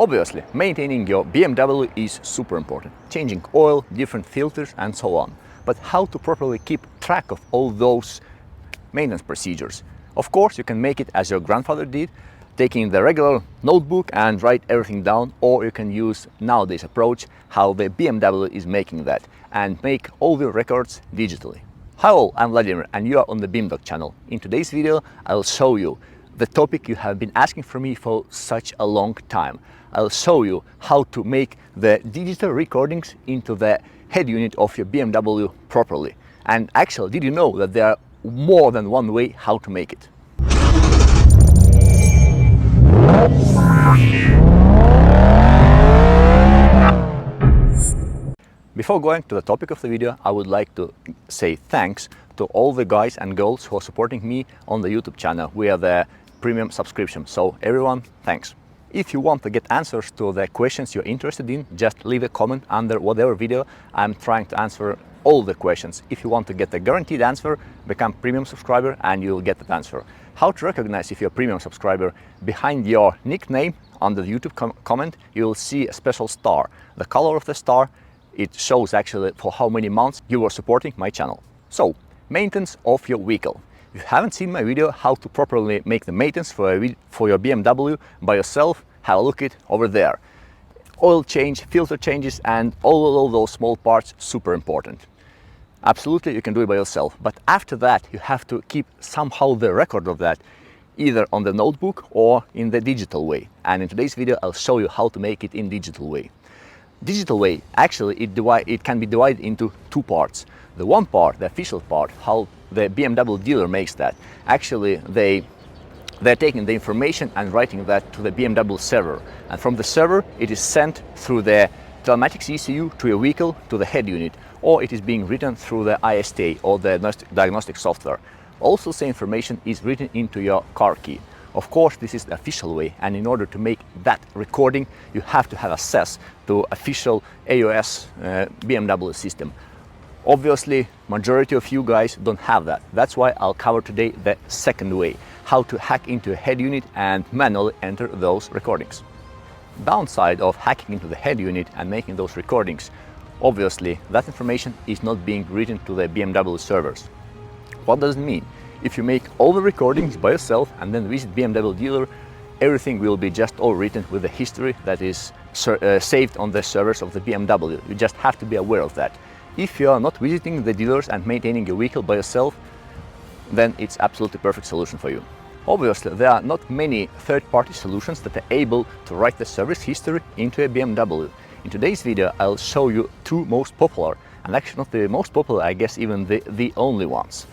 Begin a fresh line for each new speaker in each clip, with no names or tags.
Obviously, maintaining your BMW is super important. Changing oil, different filters and so on. But how to properly keep track of all those maintenance procedures? Of course, you can make it as your grandfather did, taking the regular notebook and write everything down, or you can use nowadays approach how the BMW is making that and make all the records digitally. Hi all, I'm Vladimir and you are on the BimDoc channel. In today's video, I'll show you the topic you have been asking for me for such a long time. I'll show you how to make the digital recordings into the head unit of your BMW properly. And actually, did you know that there are more than one way how to make it? Before going to the topic of the video, I would like to say thanks to all the guys and girls who are supporting me on the YouTube channel. We are the premium subscription, so everyone, thanks. If you want to get answers to the questions you're interested in, just leave a comment under whatever video. I'm trying to answer all the questions. If you want to get a guaranteed answer, become premium subscriber and you'll get that answer. How to recognize if you're a premium subscriber? Behind your nickname under the YouTube comment, you'll see a special star. The color of the star, it shows actually for how many months you are supporting my channel. So, maintenance of your vehicle. If you haven't seen my video how to properly make the maintenance for your BMW by yourself, have a look at it over there. Oil change, filter changes and all those small parts, super important. Absolutely, you can do it by yourself, but after that you have to keep somehow the record of that, either on the notebook or in the digital way. And in today's video I'll show you how to make it in digital way. Digital way, actually it can be divided into two parts. The one part, the official part, how the BMW dealer makes that. Actually, they're taking the information and writing that to the BMW server. And from the server, it is sent through the telematics ECU to your vehicle, to the head unit, or it is being written through the ISTA or the diagnostic software. Also, the information is written into your car key. Of course, this is the official way, and in order to make that recording, you have to have access to official AOS BMW system. Obviously, majority of you guys don't have that. That's why I'll cover today the second way, how to hack into a head unit and manually enter those recordings. Downside of hacking into the head unit and making those recordings, obviously that information is not being written to the BMW servers. What does it mean? If you make all the recordings by yourself and then visit BMW dealer, everything will be just all written with the history that is saved on the servers of the BMW. You just have to be aware of that. If you are not visiting the dealers and maintaining your vehicle by yourself, then it's absolutely perfect solution for you. Obviously, there are not many third-party solutions that are able to write the service history into a BMW. In today's video, I'll show you two most popular, and actually not the most popular, I guess even the only ones.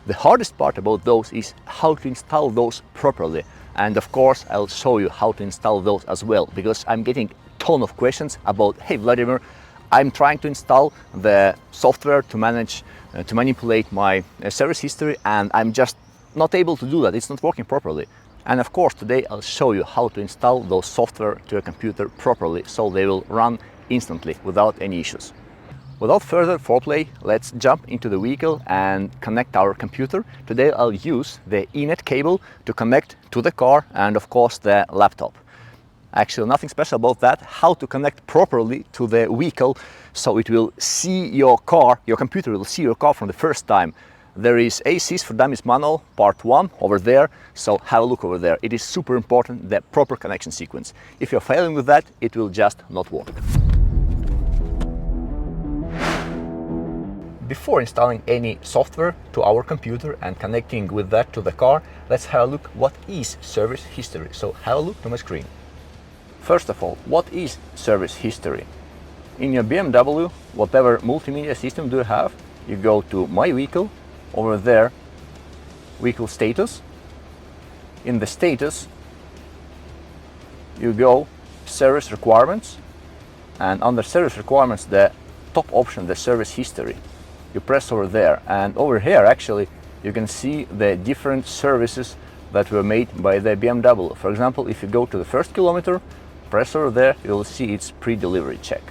The hardest part about those is how to install those properly. And of course, I'll show you how to install those as well, because I'm getting a ton of questions about, hey Vladimir, I'm trying to install the software to manage, to manipulate my service history, and I'm just not able to do that. It's not working properly. And of course, today I'll show you how to install those software to a computer properly, so they will run instantly without any issues. Without further foreplay, let's jump into the vehicle and connect our computer. Today I'll use the Ethernet cable to connect to the car and of course the laptop. Actually, nothing special about that. How to connect properly to the vehicle so it will see your car, your computer will see your car from the first time. There is ACs for Dummies manual, part 1 over there, so have a look over there. It is super important, the proper connection sequence. If you're failing with that, it will just not work. Before installing any software to our computer and connecting with that to the car, let's have a look what is service history. So have a look to my screen. First of all, what is service history? In your BMW, whatever multimedia system do you have, you go to My Vehicle, over there, Vehicle Status. In the status, you go Service Requirements, and under Service Requirements, the top option, the Service History. You press over there, and over here actually you can see the different services that were made by the BMW. For example, if you go to the first kilometer, press over there, you'll see its pre-delivery check.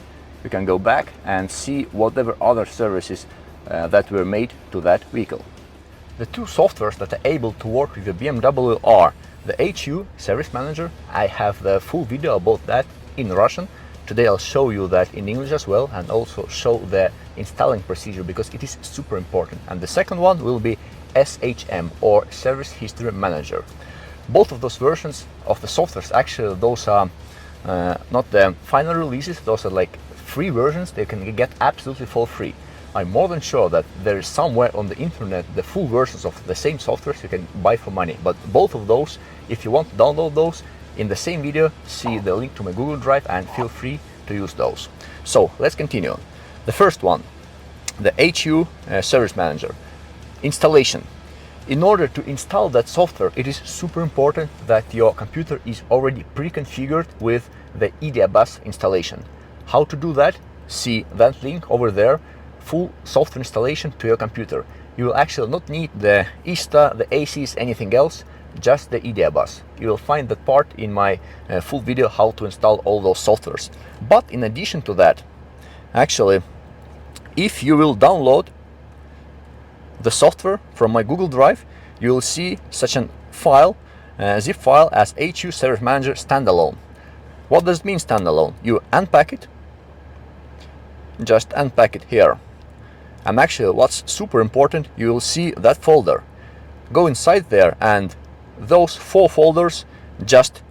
You can go back and see whatever other services that were made to that vehicle. The two softwares that are able to work with the BMW are the HU Service Manager. I have the full video about that in Russian. Today I'll show you that in English as well, and also show the installing procedure, because it is super important. And the second one will be SHM, or Service History Manager. Both of those versions of the softwares, actually those are not the final releases, those are like free versions. They can get absolutely for free. I'm more than sure that there is somewhere on the internet the full versions of the same softwares you can buy for money. But both of those, if you want to download those, in the same video, see the link to my Google Drive and feel free to use those. So let's continue. The first one, the HU Service Manager. Installation. In order to install that software, it is super important that your computer is already pre-configured with the EDA bus installation. How to do that? See that link over there, full software installation to your computer. You will actually not need the ISTA, the ACs, anything else, just the EDA bus. You will find that part in my full video how to install all those softwares. But in addition to that, actually, if you will download the software from my Google Drive, you will see such a file, zip file as HU Service Manager standalone. What does it mean standalone? You unpack it, just unpack it here. And actually what's super important, you will see that folder. Go inside there, and those 4 folders, just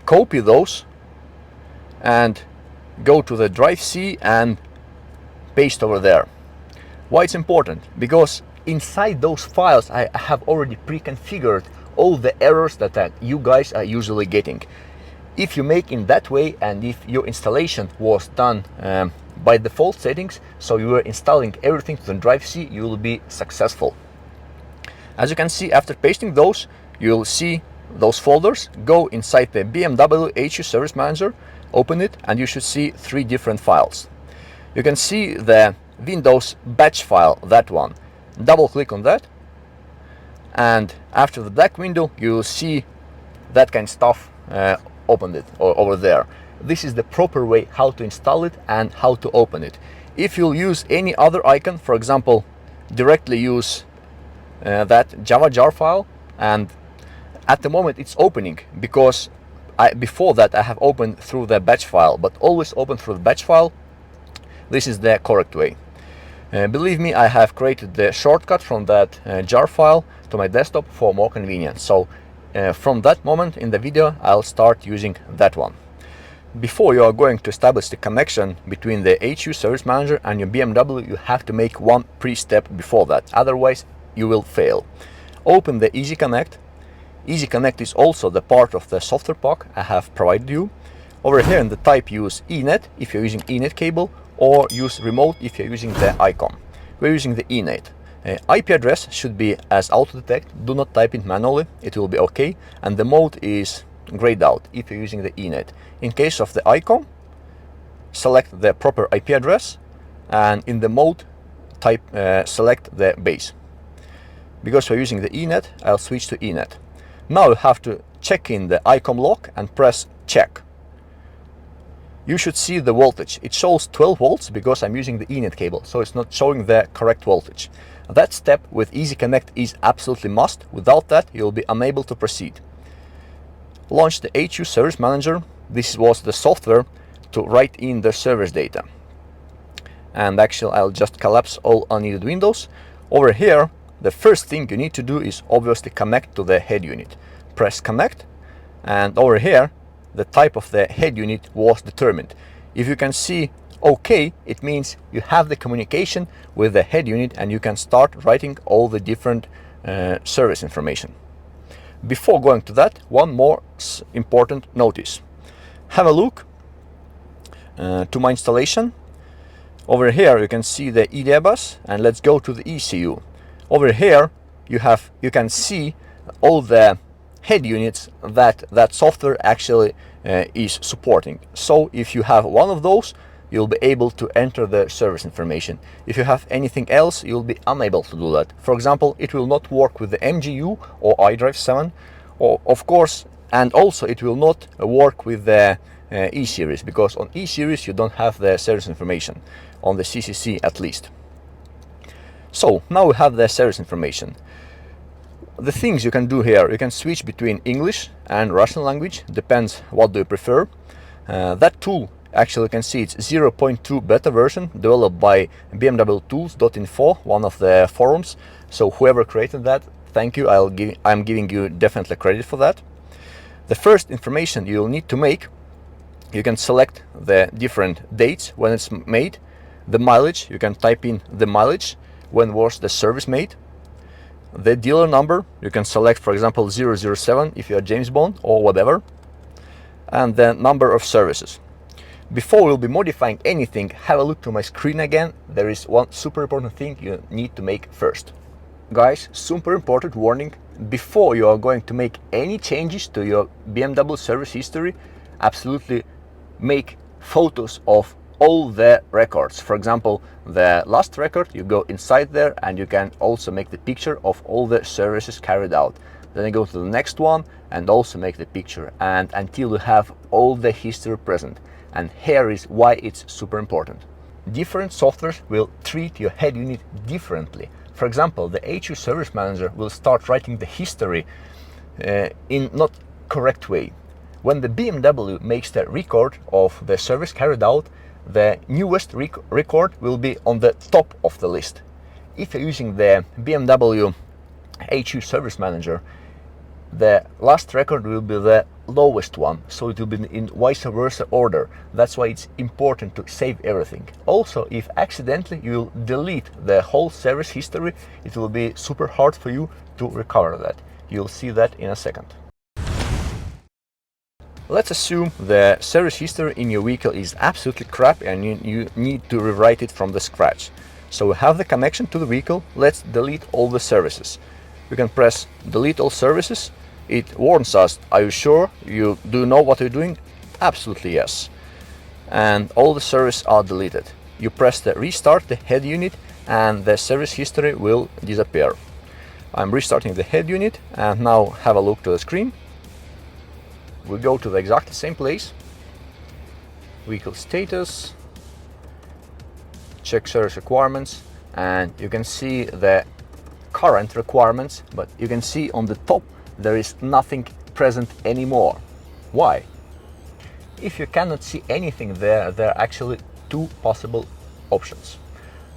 copy those and go to the drive C and paste over there. Why it's important? Because inside those files I have already pre-configured all the errors that you guys are usually getting. If you make in that way, and if your installation was done by default settings, so you were installing everything to the drive C, you will be successful. As you can see, after pasting those, you'll see those folders. Go inside the BMW HU Service Manager, open it, and you should see 3 different files. You can see the Windows batch file, that one. Double click on that, and after the black window you will see that kind of stuff opened it over there. This is the proper way how to install it and how to open it. If you'll use any other icon, for example, directly use that Java jar file, and at the moment it's opening because before that I have opened through the batch file, but always open through the batch file. This is the correct way. Believe me, I have created the shortcut from that jar file to my desktop for more convenience. So from that moment in the video, I'll start using that one. Before you are going to establish the connection between the HU Service Manager and your BMW, you have to make one pre-step before that. Otherwise, you will fail. Open the Easy Connect. Easy Connect is also the part of the software pack I have provided you. Over here in the type, use eNet if you're using eNet cable, or use remote if you're using the ICOM. We're using the eNet. IP address should be as auto-detect. Do not type it manually, it will be okay. And the mode is grayed out if you're using the eNet. In case of the ICOM, select the proper IP address, and in the mode type select the base. Because we're using the eNet, I'll switch to eNet. Now you have to check in the ICOM lock and press check. You should see the voltage. It shows 12 volts because I'm using the eNet cable, so it's not showing the correct voltage. That step with Easy Connect is absolutely must. Without that, you'll be unable to proceed. Launch the HU Service Manager. This was the software to write in the service data. And actually, I'll just collapse all unneeded windows. Over here, the first thing you need to do is obviously connect to the head unit. Press connect, and over here, the type of the head unit was determined. If you can see OK, it means you have the communication with the head unit and you can start writing all the different service information. Before going to that, one more important notice. Have a look to my installation. Over here you can see the EDA bus, and let's go to the ECU. Over here you can see all the head units that software actually is supporting. So if you have one of those, you'll be able to enter the service information. If you have anything else, you'll be unable to do that. For example, it will not work with the MGU or iDrive 7, or of course, and also it will not work with the E-series, because on E-series you don't have the service information, on the CCC at least. So now we have the service information. The things you can do here, you can switch between English and Russian language, depends what do you prefer. That tool, actually you can see it's 0.2 beta version developed by BMW Tools.info, one of the forums. So whoever created that, thank you. I'm giving you definitely credit for that. The first information you'll need to make, you can select the different dates when it's made. The mileage, you can type in the mileage, when was the service made. The dealer number, you can select, for example, 007 if you are James Bond or whatever. And the number of services. Before we'll be modifying anything, have a look to my screen again. There is one super important thing you need to make first. Guys, super important warning. Before you are going to make any changes to your BMW service history, absolutely make photos of all the records. For example, the last record, you go inside there and you can also make the picture of all the services carried out. Then you go to the next one and also make the picture, and until you have all the history present. And here is why it's super important. Different softwares will treat your head unit differently. For example, the HU Service Manager will start writing the history in not correct way. When the BMW makes the record of the service carried out, the newest record will be on the top of the list. If you're using the BMW HU Service Manager, the last record will be the lowest one, so it will be in vice versa order. That's why it's important to save everything. Also, if accidentally you will delete the whole service history, it will be super hard for you to recover that. You'll see that in a second. Let's assume the service history in your vehicle is absolutely crap and you need to rewrite it from the scratch. So we have the connection to the vehicle. Let's delete all the services. You can press delete all services. It warns us, are you sure you do know what you're doing? Absolutely yes. And all the services are deleted. You press the restart the head unit and the service history will disappear. I'm restarting the head unit and now have a look to the screen. We go to the exactly same place. Vehicle status, check service requirements, and you can see the current requirements, but you can see on the top there is nothing present anymore. Why? If you cannot see anything there are actually two possible options.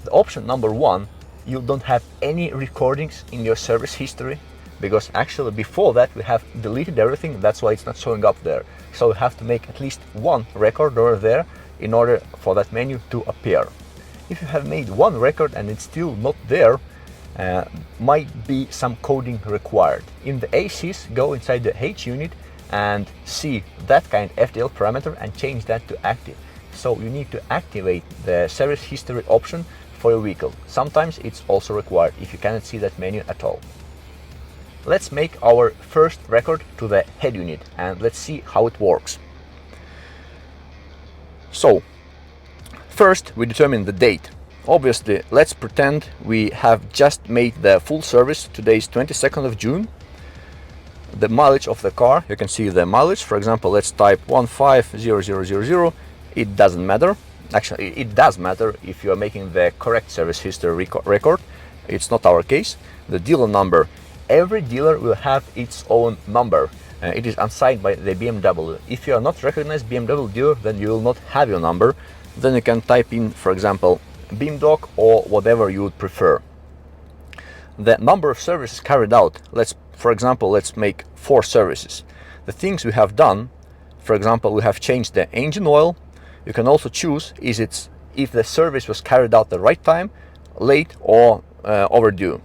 The option number one, you don't have any recordings in your service history, because actually before that we have deleted everything, that's why it's not showing up there. So you have to make at least one record over there in order for that menu to appear. If you have made one record and it's still not there, might be some coding required. In the ACs, go inside the H unit and see that kind of FDL parameter and change that to active. So you need to activate the service history option for your vehicle. Sometimes it's also required if you cannot see that menu at all. Let's make our first record to the head unit and let's see how it works. So first we determine the date. Obviously, let's pretend we have just made the full service. Today is 22nd of June. The mileage of the car, you can see the mileage. For example, let's type 150000. It doesn't matter. Actually, it does matter if you are making the correct service history record. It's not our case. The dealer number. Every dealer will have its own number. It is assigned by the BMW. If you are not recognized BMW dealer, then you will not have your number. Then you can type in, for example, BimDoc or whatever you would prefer. The number of services carried out, for example, let's make 4 services. The things we have done, for example, we have changed the engine oil. You can also choose if the service was carried out the right time, late or overdue.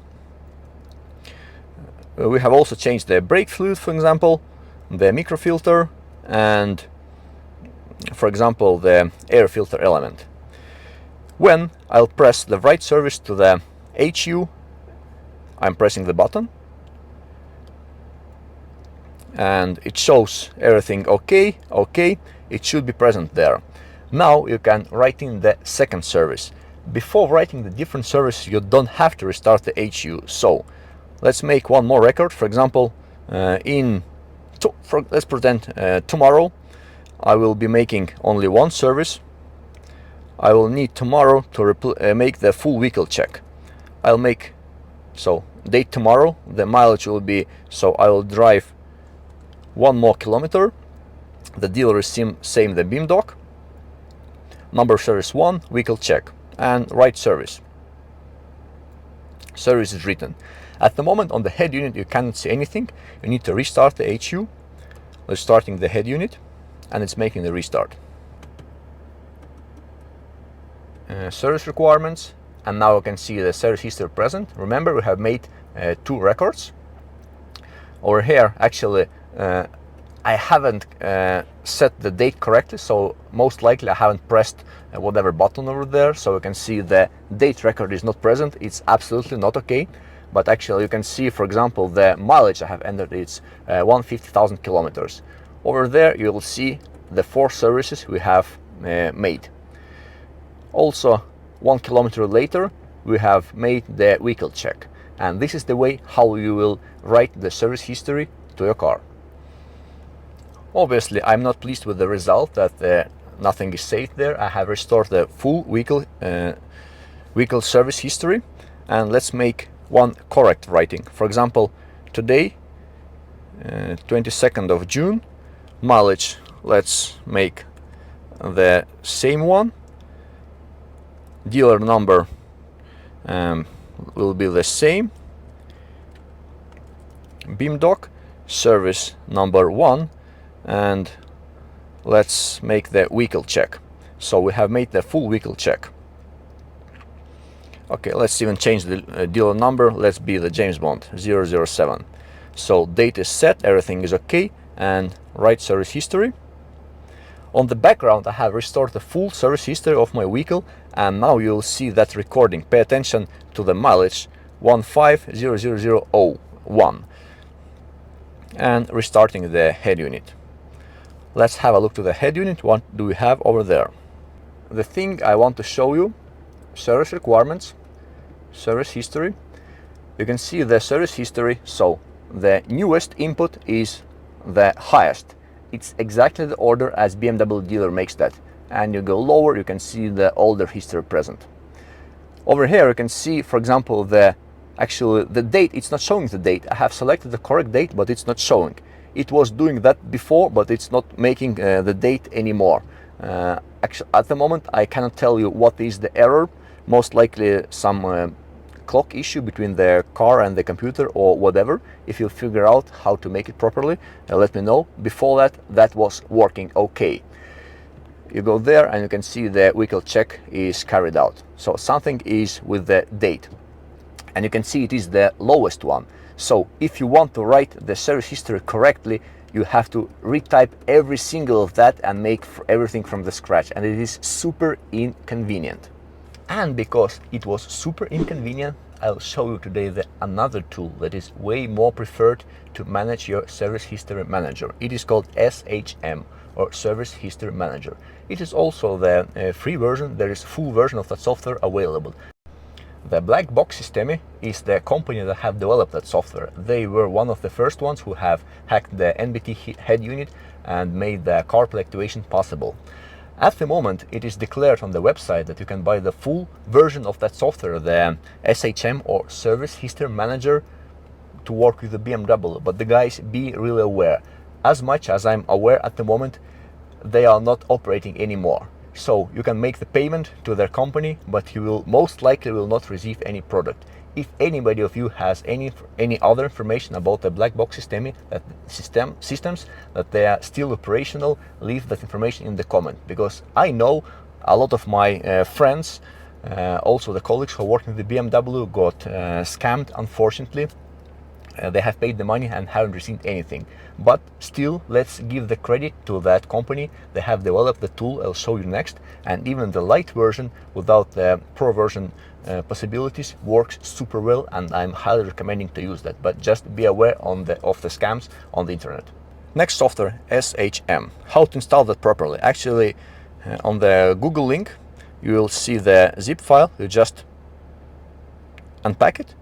We have also changed the brake fluid, for example, the microfilter and, for example, the air filter element. When I'll press the right service to the HU, I'm pressing the button and it shows everything okay, it should be present there. Now you can write in the second service. Before writing the different service, you don't have to restart the HU. So let's make one more record. For example, let's pretend tomorrow I will be making only one service. I will need tomorrow to make the full vehicle check. I'll make, so date tomorrow, the mileage will be, so I will drive 1 more kilometer The dealer is same the BimDoc, number of service 1, vehicle check, and right service. Service is written. At the moment on the head unit you cannot see anything. You need to restart the HU. We're starting the head unit and it's making the restart. Service requirements, and now you can see the service history present. Remember, we have made 2 records. Over here, actually, I haven't set the date correctly, so most likely I haven't pressed whatever button over there, so you can see the date record is not present. It's absolutely not okay, but actually you can see, for example, the mileage I have entered, it's 150,000 kilometers. Over there you will see the 4 services we have made. Also, 1 kilometer later we have made the vehicle check, and this is the way how you will write the service history to your car. Obviously I'm not pleased with the result that nothing is saved there. I have restored the full vehicle service history, and let's make one correct writing. For example, today 22nd of June, mileage, let's make the same one. Dealer number will be the same. BimDoc, service number 1, and let's make the vehicle check. So we have made the full vehicle check. Okay, let's even change the dealer number. Let's be the James Bond 007. So date is set, everything is okay, and right service history. On the background I have restored the full service history of my vehicle, and now you'll see that recording. Pay attention to the mileage 1500001, and restarting the head unit. Let's have a look to the head unit. What do we have over there? The thing I want to show you, service requirements, service history. You can see the service history, so the newest input is the highest. It's exactly the order as BMW dealer makes that, and you go lower, you can see the older history present. Over here you can see, for example, the date. It's not showing the date. I have selected the correct date, but it's not showing. It was doing that before, but it's not making the date anymore. Actually, at the moment I cannot tell you what is the error. Most likely some clock issue between the car and the computer or whatever. If you figure out how to make it properly, let me know. Before that was working okay. You go there and you can see the vehicle check is carried out. So something is with the date, and you can see it is the lowest one. So if you want to write the service history correctly, you have to retype every single of that and make everything from the scratch, and it is super inconvenient. And because it was super inconvenient, I'll show you today another tool that is way more preferred to manage your service history manager. It is called SHM, or Service History Manager. It is also the free version. There is full version of that software available. The Black Box System is the company that have developed that software. They were one of the first ones who have hacked the NBT head unit and made the CarPlay activation possible. At the moment, it is declared on the website that you can buy the full version of that software, the SHM or Service History Manager, to work with the BMW. But the guys, be really aware. As much as I'm aware at the moment, they are not operating anymore. So you can make the payment to their company, but you will most likely will not receive any product. If anybody of you has any other information about the Black Box systems that they are still operational, leave that information in the comment, because I know a lot of my friends, also the colleagues who are working with the BMW, got scammed, unfortunately. They have paid the money and haven't received anything. But still, let's give the credit to that company. They have developed the tool I'll show you next, and even the light version without the pro version possibilities works super well, and I'm highly recommending to use that. But just be aware of the scams on the internet. Next software, SHM. How to install that properly? Actually, on the Google link, you will see the zip file. You just unpack it,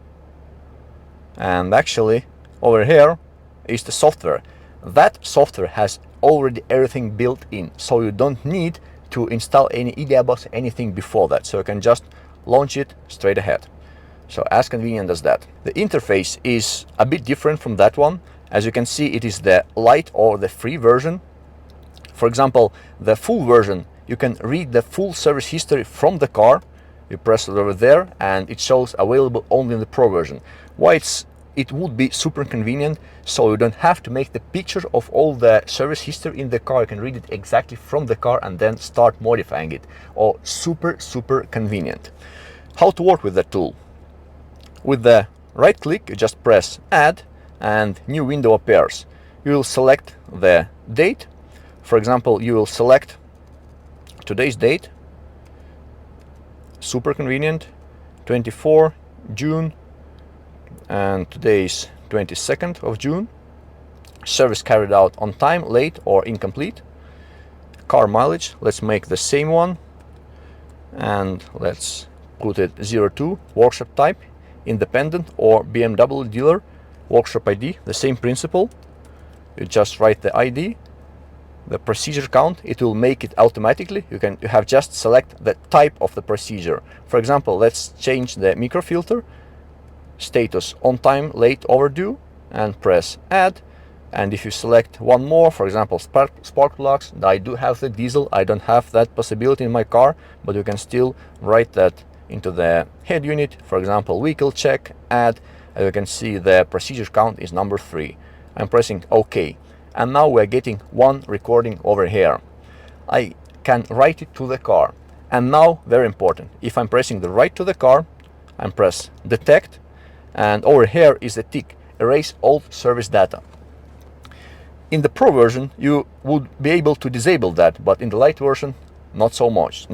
and actually over here is the software. That software has already everything built in, so you don't need to install any IDEA-bus, anything before that. So you can just launch it straight ahead. So as convenient as that. The interface is a bit different from that one. As you can see, it is the light or the free version. For example, the full version, you can read the full service history from the car. You press it over there and it shows available only in the Pro version. Why it would be super convenient, so you don't have to make the picture of all the service history in the car. You can read it exactly from the car and then start modifying it. Or super convenient. How to work with the tool? With the right click, you just press add and new window appears. You will select the date. For example, you will select today's date. Super convenient, 24 June, and today's 22nd of June. Service carried out on time, late or incomplete. Car mileage, let's make the same one and let's put it 02. Workshop type, independent or BMW dealer. Workshop ID, the same principle. You just write the ID. The procedure count, it will make it automatically. You have just select the type of the procedure. For example, let's change the microfilter. Status on time, late, overdue, and press add. And if you select one more, for example, spark plugs, I do have the diesel, I don't have that possibility in my car, but you can still write that into the head unit. For example, vehicle check, add, and you can see the procedure count is number 3. I'm pressing OK. And now we're getting one recording over here. I can write it to the car. And now, very important, if I'm pressing the right to the car, I press detect, and over here is the tick, erase all service data. In the Pro version, you would be able to disable that, but in the Lite version, not so much.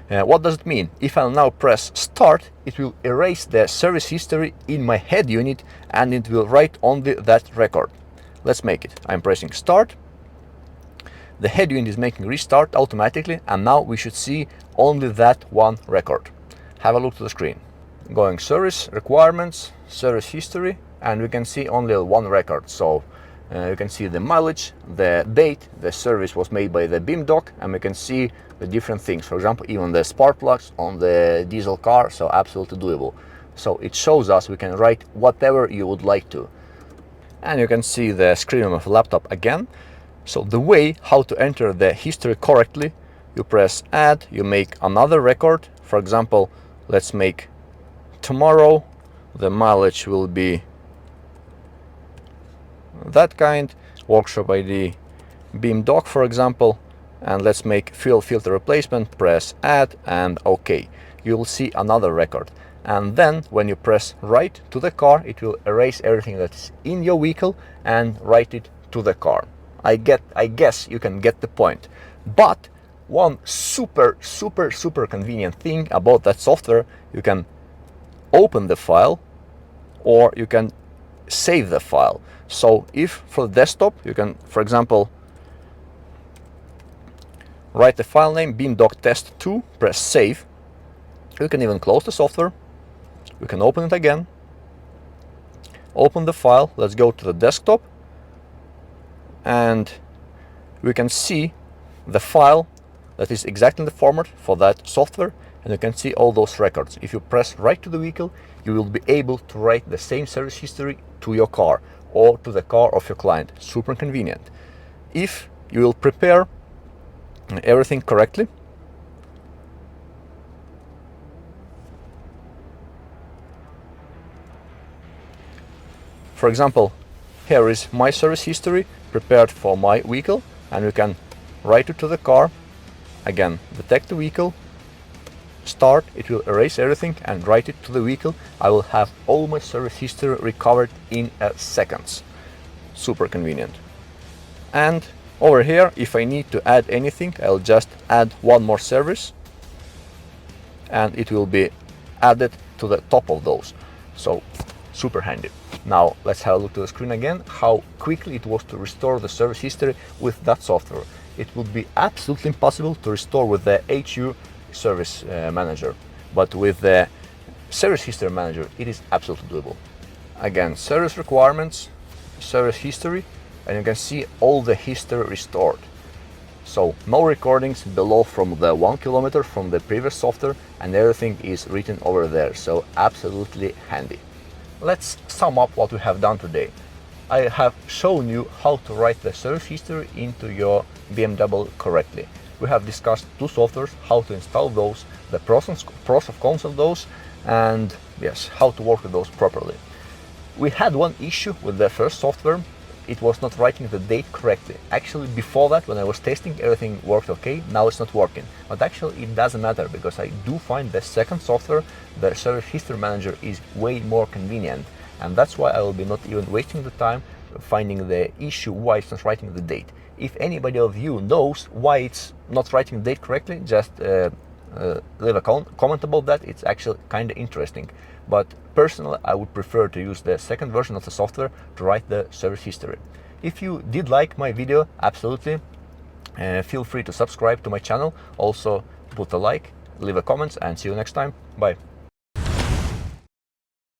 What does it mean? If I now press start, it will erase the service history in my head unit and it will write only that record. Let's make it. I'm pressing start. The head unit is making restart automatically, and now we should see only that one record. Have a look to the screen. Going service requirements, service history, and we can see only one record. So you can see the mileage, the date, the service was made by the BimDoc, and we can see the different things. For example, even the spark plugs on the diesel car, so absolutely doable. So it shows us we can write whatever you would like to. And you can see the screen of the laptop again. So the way how to enter the history correctly, you press add, you make another record. For example, let's make tomorrow, the mileage will be that kind, workshop ID BimDoc, for example, and let's make fuel filter replacement, press add and OK. You will see another record. And then when you press right to the car, it will erase everything that's in your vehicle and write it to the car. I guess you can get the point. But one super convenient thing about that software, you can open the file or you can save the file. So if for the desktop, you can, for example, write the file name BimDoc test2, press save. You can even close the software. We can open it again, open the file, let's go to the desktop, and we can see the file that is exactly in the format for that software, and you can see all those records. If you press right to the vehicle, you will be able to write the same service history to your car or to the car of your client. Super convenient. If you will prepare everything correctly, for example, here is my service history prepared for my vehicle, and we can write it to the car. Again, detect the vehicle, start, it will erase everything and write it to the vehicle. I will have all my service history recovered in seconds. Super convenient. And over here, if I need to add anything, I'll just add one more service and it will be added to the top of those. So super handy. Now let's have a look to the screen again, how quickly it was to restore the service history with that software. It would be absolutely impossible to restore with the HU service manager, but with the service history manager it is absolutely doable. Again, service requirements, service history, and you can see all the history restored. So no recordings below from the 1 kilometer from the previous software, and everything is written over there, so absolutely handy. Let's sum up what we have done today. I have shown you how to write the service history into your BMW correctly. We have discussed two softwares, how to install those, the pros and cons of those, and yes, how to work with those properly. We had one issue with the first software. It was not writing the date correctly. Actually, before that, when I was testing, everything worked okay. Now it's not working. But actually, it doesn't matter, because I do find the second software, the Service History Manager, is way more convenient. And that's why I will be not even wasting the time finding the issue why it's not writing the date. If anybody of you knows why it's not writing the date correctly, just leave a comment about that. It's actually kind of interesting. But personally, I would prefer to use the second version of the software to write the service history. If you did like my video, absolutely, feel free to subscribe to my channel. Also, put a like, leave a comment, and see you next time. Bye.